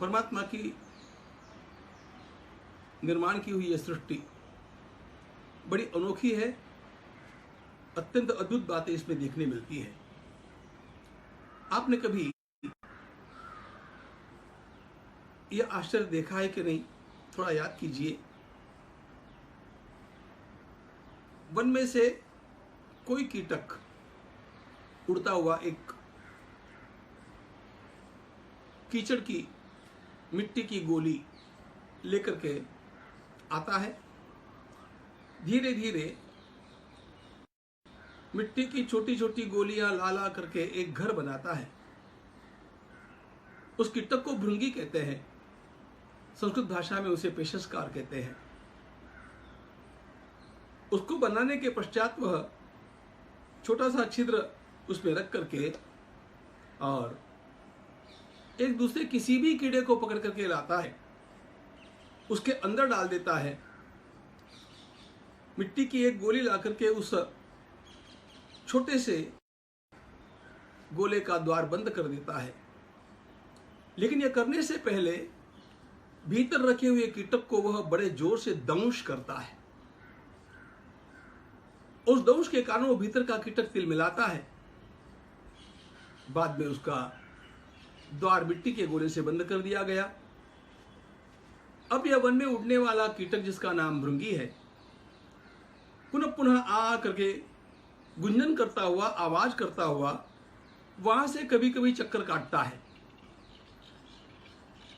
परमात्मा की निर्माण की हुई यह सृष्टि बड़ी अनोखी है। अत्यंत अद्भुत बातें इसमें देखने मिलती है। आपने कभी यह आश्चर्य देखा है कि नहीं? थोड़ा याद कीजिए। वन में से कोई कीटक उड़ता हुआ एक कीचड़ की मिट्टी की गोली लेकर के आता है। धीरे धीरे मिट्टी की छोटी छोटी गोलियां ला ला करके एक घर बनाता है। उस कीटक को भृंगी कहते हैं। संस्कृत भाषा में उसे पेशसकार कहते हैं। उसको बनाने के पश्चात वह छोटा सा छिद्र उसमें रख करके और एक दूसरे किसी भी कीड़े को पकड़ करके लाता है, उसके अंदर डाल देता है। मिट्टी की एक गोली ला करके उस छोटे से गोले का द्वार बंद कर देता है। लेकिन यह करने से पहले भीतर रखे हुए कीटक को वह बड़े जोर से दंश करता है। उस दंश के कारण वो भीतर का कीटक तिलमिलाता है। बाद में उसका द्वार मिट्टी के गोले से बंद कर दिया गया। अब यह वन में उड़ने वाला कीटक जिसका नाम भृंगी है, पुनः पुनः आ करके गुंजन करता हुआ, आवाज करता हुआ वहां से कभी कभी चक्कर काटता है।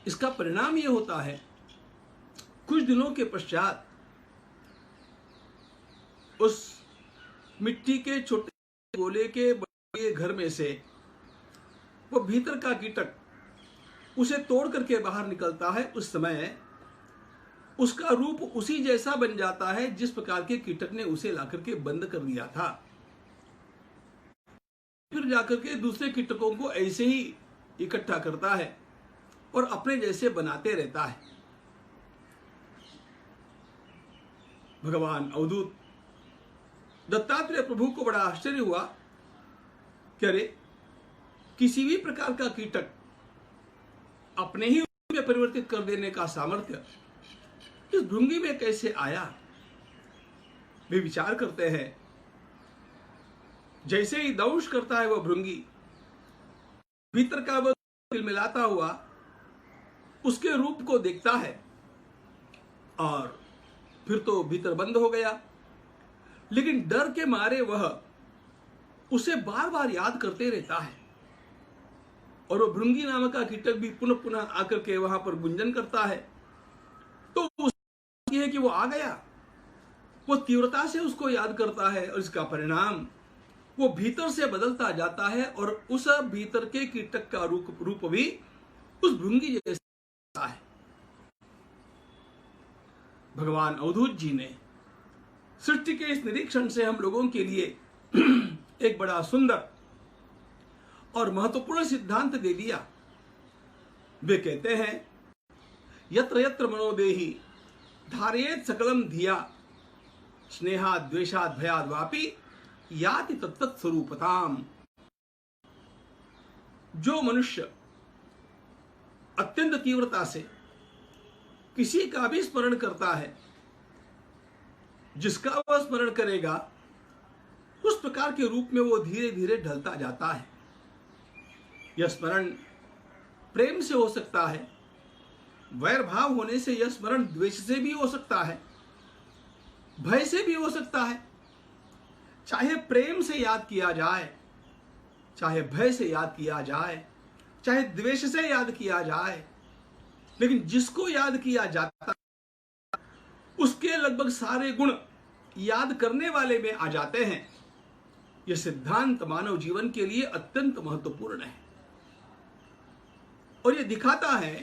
इसका परिणाम यह होता है, कुछ दिनों के पश्चात उस मिट्टी के छोटे गोले के बड़े घर में से वो भीतर का कीटक उसे तोड़ करके बाहर निकलता है। उस समय उसका रूप उसी जैसा बन जाता है जिस प्रकार के कीटक ने उसे लाकर के बंद कर दिया था। फिर जाकर के दूसरे कीटकों को ऐसे ही इकट्ठा करता है और अपने जैसे बनाते रहता है। भगवान अवधूत दत्तात्रेय प्रभु को बड़ा आश्चर्य हुआ कि अरे, किसी भी प्रकार का कीटक अपने ही रूप में परिवर्तित कर देने का सामर्थ्य इस भृंगी में कैसे आया? वे विचार करते हैं। जैसे ही दंश करता है वह भृंगी, भीतर का वह तिलमिलाता हुआ उसके रूप को देखता है और फिर तो भीतर बंद हो गया। लेकिन डर के मारे वह उसे बार बार याद करते रहता है और वह भृंगी नामक का कीटक भी पुनः पुनः आकर के वहां पर गुंजन करता है। तो यह है कि वो आ गया, वो तीव्रता से उसको याद करता है और इसका परिणाम वो भीतर से बदलता जाता है और उस भीतर के कीटक का रूप भी उस भृंगी जैसा है। भगवान अवधूत जी ने सृष्टि के इस निरीक्षण से हम लोगों के लिए एक बड़ा सुंदर और महत्वपूर्ण सिद्धांत दे दिया। वे कहते हैं, यत्र यत्र मनोदेहि धारयेत सकलम धिया स्नेहाद द्वेषाद भयाद वापि याति तत्तत् स्वरूपताम। जो मनुष्य अत्यंत तीव्रता से किसी का भी स्मरण करता है, जिसका वह स्मरण करेगा उस प्रकार के रूप में वो धीरे धीरे ढलता जाता है। यह स्मरण प्रेम से हो सकता है, वैर भाव होने से यह स्मरण द्वेष से भी हो सकता है, भय से भी हो सकता है। चाहे प्रेम से याद किया जाए, चाहे भय से याद किया जाए, चाहे द्वेष से याद किया जाए, लेकिन जिसको याद किया जाता उसके लगभग सारे गुण याद करने वाले में आ जाते हैं। यह सिद्धांत मानव जीवन के लिए अत्यंत महत्वपूर्ण है और यह दिखाता है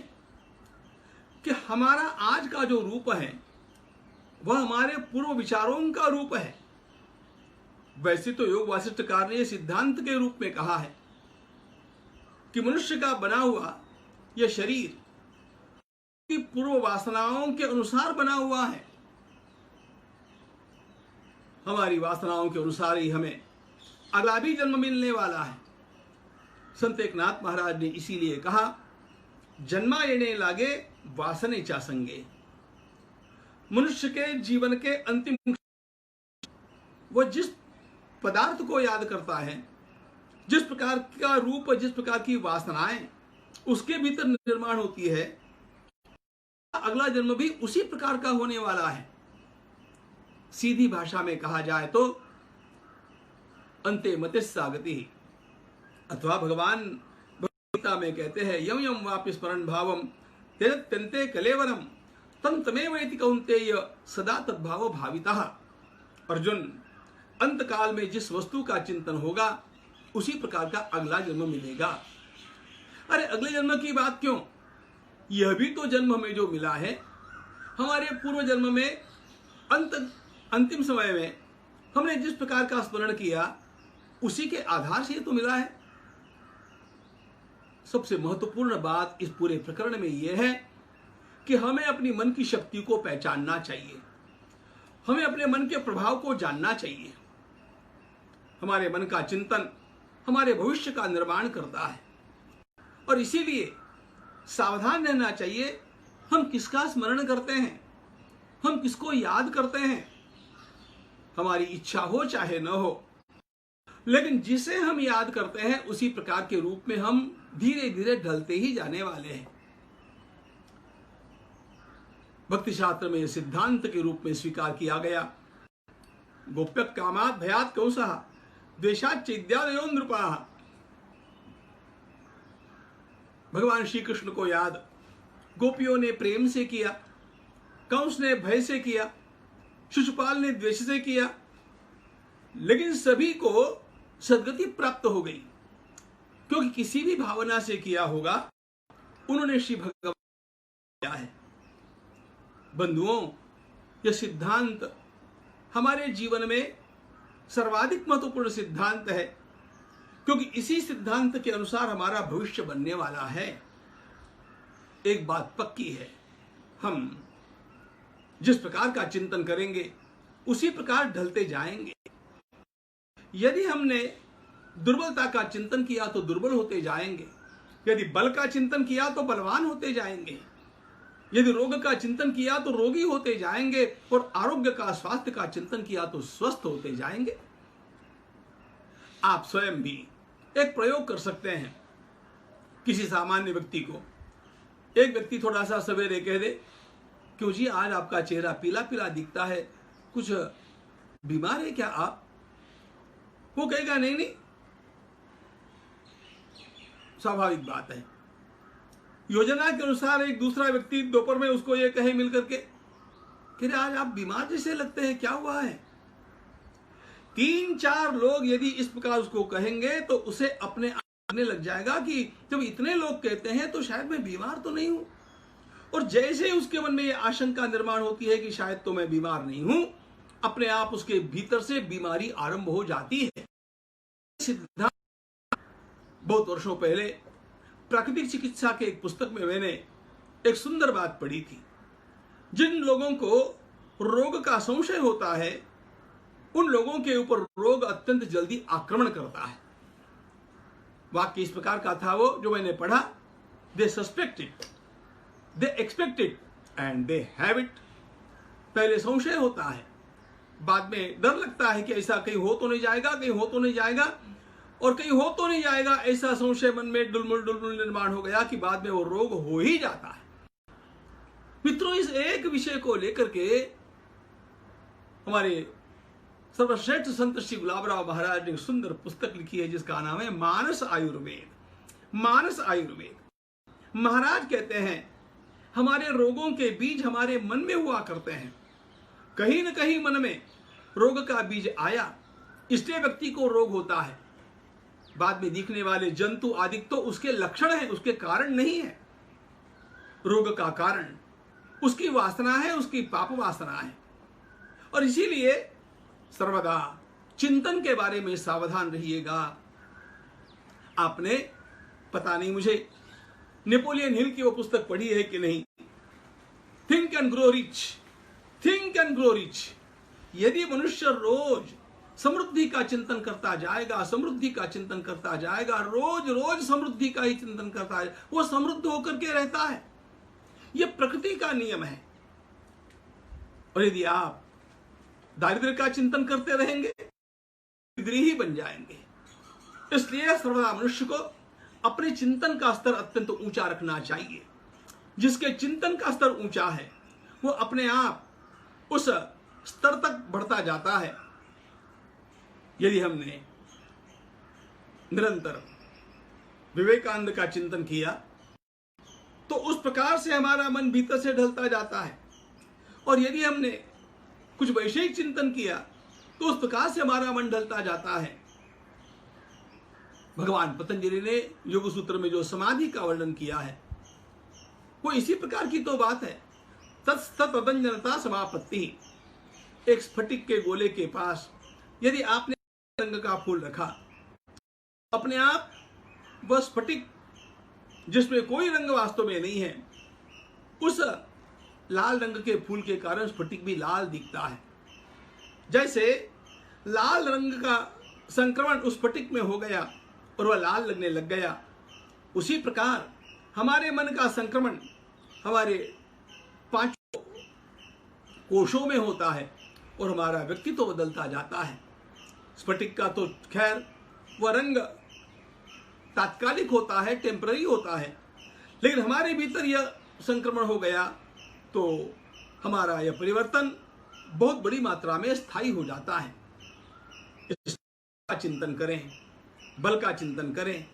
कि हमारा आज का जो रूप है वह हमारे पूर्व विचारों का रूप है। वैसे तो योग वासिष्ठकार ने सिद्धांत के रूप में कहा है कि मनुष्य का बना हुआ यह शरीर की पूर्व वासनाओं के अनुसार बना हुआ है। हमारी वासनाओं के अनुसार ही हमें अगला भी जन्म मिलने वाला है। संत एकनाथ महाराज ने इसीलिए कहा जन्मा येणे लागे वासनेच्या संगे। मनुष्य के जीवन के अंतिम वो जिस पदार्थ को याद करता है, जिस प्रकार का रूप, जिस प्रकार की वासनाएं उसके भीतर निर्माण होती है, अगला जन्म भी उसी प्रकार का होने वाला है। सीधी भाषा में कहा जाए तो अंते मतिस्सागति, अथवा भगवान गीता में कहते हैं यम यम वापि स्मरण भावम त्यजत्यन्ते कलेवरम तम तमेवेति कौन्तेय सदा तद्भाव भावितः। अर्जुन, अंत काल में जिस वस्तु का चिंतन होगा उसी प्रकार का अगला जन्म मिलेगा। अरे अगले जन्म की बात क्यों, यह भी तो जन्म हमें जो मिला है हमारे पूर्व जन्म में अंतिम समय में हमने जिस प्रकार का स्मरण किया उसी के आधार से तो मिला है। सबसे महत्वपूर्ण बात इस पूरे प्रकरण में यह है कि हमें अपनी मन की शक्ति को पहचानना चाहिए, हमें अपने मन के प्रभाव को जानना चाहिए। हमारे मन का चिंतन हमारे भविष्य का निर्माण करता है और इसीलिए सावधान रहना चाहिए हम किसका स्मरण करते हैं, हम किसको याद करते हैं। हमारी इच्छा हो चाहे न हो, लेकिन जिसे हम याद करते हैं उसी प्रकार के रूप में हम धीरे धीरे ढलते ही जाने वाले हैं। भक्ति शास्त्र में सिद्धांत के रूप में स्वीकार किया गया, गोप्य कामात भयात कौसः द्वेषात् चैद्यादयो नृपाः। भगवान श्री कृष्ण को याद गोपियों ने प्रेम से किया, कंस ने भय से किया, शिशुपाल ने द्वेष से किया, लेकिन सभी को सद्गति प्राप्त हो गई क्योंकि किसी भी भावना से किया होगा उन्होंने श्री भगवान किया है। बंधुओं, यह सिद्धांत हमारे जीवन में सर्वाधिक महत्वपूर्ण सिद्धांत है क्योंकि इसी सिद्धांत के अनुसार हमारा भविष्य बनने वाला है। एक बात पक्की है, हम जिस प्रकार का चिंतन करेंगे उसी प्रकार ढलते जाएंगे। यदि हमने दुर्बलता का चिंतन किया तो दुर्बल होते जाएंगे, यदि बल का चिंतन किया तो बलवान होते जाएंगे, यदि रोग का चिंतन किया तो रोगी होते जाएंगे और आरोग्य का, स्वास्थ्य का चिंतन किया तो स्वस्थ होते जाएंगे। आप स्वयं भी एक प्रयोग कर सकते हैं। किसी सामान्य व्यक्ति को एक व्यक्ति थोड़ा सा सवेरे कह दे, क्यों जी आज आपका चेहरा पीला पीला दिखता है, कुछ बीमार है क्या आप? वो कहेगा नहीं नहीं, स्वाभाविक बात है। योजना के अनुसार एक दूसरा व्यक्ति दोपहर में उसको ये कहे मिलकर के कि आज आप बीमार जैसे लगते हैं, क्या हुआ है? 3-4 लोग यदि इस प्रकार उसको कहेंगे तो उसे अपने आप लगने लग जाएगा कि जब इतने लोग कहते हैं तो शायद मैं बीमार तो नहीं हूं। और जैसे ही उसके मन में यह आशंका निर्माण होती है कि शायद तो मैं बीमार नहीं हूं, अपने आप उसके भीतर से बीमारी आरंभ हो जाती है। सिद्धांत बहुत वर्षों पहले प्राकृतिक चिकित्सा के एक पुस्तक में मैंने एक सुंदर बात पढ़ी थी। जिन लोगों को रोग का संशय होता है उन लोगों के ऊपर रोग अत्यंत जल्दी आक्रमण करता है। वाक्य इस प्रकार का था वो जो मैंने पढ़ा, they suspect it, they expect it and they have it. पहले संशय होता है, बाद में डर लगता है कि ऐसा कहीं हो तो नहीं जाएगा, कहीं हो तो नहीं जाएगा, और कहीं हो तो नहीं जाएगा ऐसा संशय मन में डुलमुल डुलमुल निर्माण हो गया कि बाद में वो रोग हो ही जाता है। मित्रों, इस एक विषय को लेकर के हमारे सर्वश्रेष्ठ संत श्री गुलाबराव महाराज ने सुंदर पुस्तक लिखी है जिसका नाम है मानस आयुर्वेद। मानस आयुर्वेद। महाराज कहते हैं हमारे रोगों के बीज हमारे मन में हुआ करते हैं। कहीं न कहीं मन में रोग का बीज आया, इसलिए व्यक्ति को रोग होता है। बाद में दिखने वाले जंतु आदि तो उसके लक्षण हैं, उसके कारण नहीं है। रोग का कारण उसकी वासना है, उसकी पाप वासना है। और इसीलिए सर्वदा चिंतन के बारे में सावधान रहिएगा। आपने पता नहीं मुझे नेपोलियन हिल की वो पुस्तक पढ़ी है कि नहीं, think and grow rich, think and grow rich. यदि मनुष्य रोज समृद्धि का चिंतन करता जाएगा, समृद्धि का चिंतन करता जाएगा, रोज रोज समृद्धि का ही चिंतन करता है, वो समृद्ध होकर के रहता है। यह प्रकृति का नियम है। और यदि आप दारिद्र्य का चिंतन करते रहेंगे, दारिद्र्य ही बन जाएंगे। इसलिए सर्वदा मनुष्य को अपने चिंतन का स्तर अत्यंत ऊंचा रखना चाहिए। जिसके चिंतन का स्तर ऊंचा है वो अपने आप उस स्तर तक बढ़ता जाता है। यदि हमने निरंतर विवेकानंद का चिंतन किया तो उस प्रकार से हमारा मन भीतर से ढलता जाता है। और यदि हमने कुछ वैषयिक चिंतन किया तो उस प्रकार से हमारा मन ढलता जाता है। भगवान पतंजलि ने योग सूत्र में जो समाधि का वर्णन किया है वो इसी प्रकार की तो बात है। तत्स्तदंजनता समापत्ति। एक स्फटिक के गोले के पास यदि आपने रंग का फूल रखा, अपने आप वह स्फटिक जिसमें कोई रंग वास्तव में नहीं है, उस लाल रंग के फूल के कारण स्फटिक भी लाल दिखता है। जैसे लाल रंग का संक्रमण उस स्फटिक में हो गया और वह लाल लगने लग गया, उसी प्रकार हमारे मन का संक्रमण हमारे 5 कोशों में होता है और हमारा व्यक्तित्व बदलता जाता है। स्फटिक का तो खैर वह रंग तात्कालिक होता है, टेम्पररी होता है, लेकिन हमारे भीतर यह संक्रमण हो गया तो हमारा यह परिवर्तन बहुत बड़ी मात्रा में स्थायी हो जाता है। इसका चिंतन करें, बल का चिंतन करें।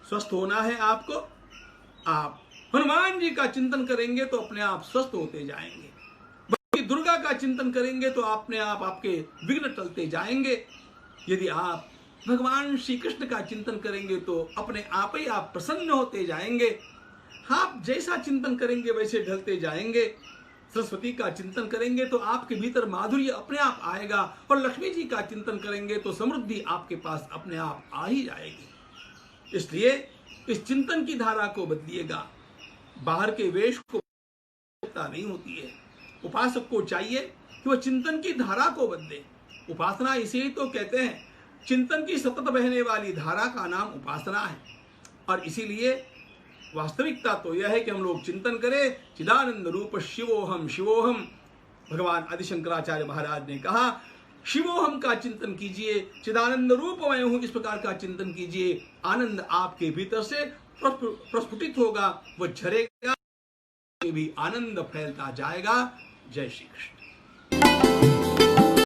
स्वस्थ होना है आपको, आप हनुमान जी का चिंतन करेंगे तो अपने आप स्वस्थ होते जाएंगे। दुर्गा का चिंतन करेंगे तो अपने आप आपके विघ्न टलते जाएंगे। यदि आप भगवान श्री कृष्ण का चिंतन करेंगे तो अपने आप ही आप प्रसन्न होते जाएंगे। आप जैसा चिंतन करेंगे वैसे ढलते जाएंगे। सरस्वती का चिंतन करेंगे तो आपके भीतर माधुर्य अपने आप आएगा और लक्ष्मी जी का चिंतन करेंगे तो समृद्धि आपके पास अपने आप आ ही जाएगी। इसलिए इस चिंतन की धारा को बदलिएगा। बाहर के वेश को नहीं होती है। उपासक को चाहिए कि वह चिंतन की धारा को बदले। उपासना इसे ही तो कहते हैं, चिंतन की सतत बहने वाली धारा का नाम उपासना है। और इसीलिए वास्तविकता तो यह है कि हम लोग चिंतन करें, चिदानंद रूप शिवोहम शिवोहम। भगवान आदि शंकराचार्य महाराज ने कहा शिवोहम का चिंतन कीजिए, चिदानंद रूप मैं हूं, इस प्रकार का चिंतन कीजिए। आनंद आपके भीतर से प्रस्फुटित होगा, वह झरेगा, भी आनंद फैलता जाएगा। जय श्री कृष्ण।